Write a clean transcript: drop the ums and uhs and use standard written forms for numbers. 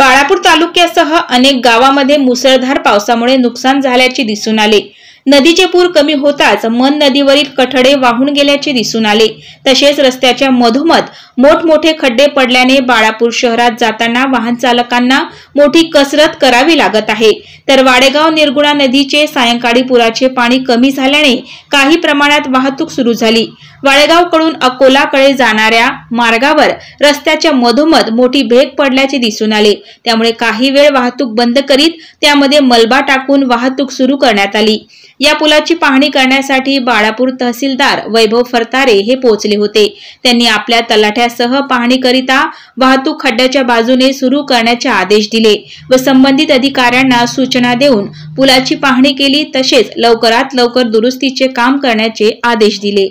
बाळापूर तालुक्यासह अनेक गावांमध्ये मुसळधार पावसामुळे नुकसान झाल्याचे दिसून आले। नदीचे पूर कमी होताच मन नदीवरील कठडे वाहून गेल्याचे दिसून आले। तसेच रस्त्याच्या मधोमध मोठमोठे खड्डे पडल्याने बाळापूर शहरात जाताना वाहन चालकांना मोठी कसरत करावी लागत आहे। तर वाडेगाव निर्गुणा नदीचे सायंकाळी पुराचे पाणी कमी झाल्याने काही प्रमाणात वाहतूक सुरू झाली। वाडेगावकडून अकोलाकडे जाणाऱ्या मार्गावर रस्त्याच्या मधोमध मोठी भेग पडल्याचे दिसून आले। त्यामुळे काही वेळ वाहतूक बंद करीत त्यामध्ये मलबा टाकून वाहतूक सुरू करण्यात आली। या पुलाची पाहणी करण्यासाठी बाळापूर तहसीलदार वैभव फरतारे हे पोहोचले होते। त्यांनी आपल्या तलाठ्यासह पाहणीकरिता वाहतूक खड्ड्याच्या बाजूने सुरू करण्याचे आदेश दिले व संबंधित अधिकाऱ्यांना सूचना देऊन पुलाची पाहणी केली। तसेच लवकरात लवकर दुरुस्तीचे काम करण्याचे आदेश दिले।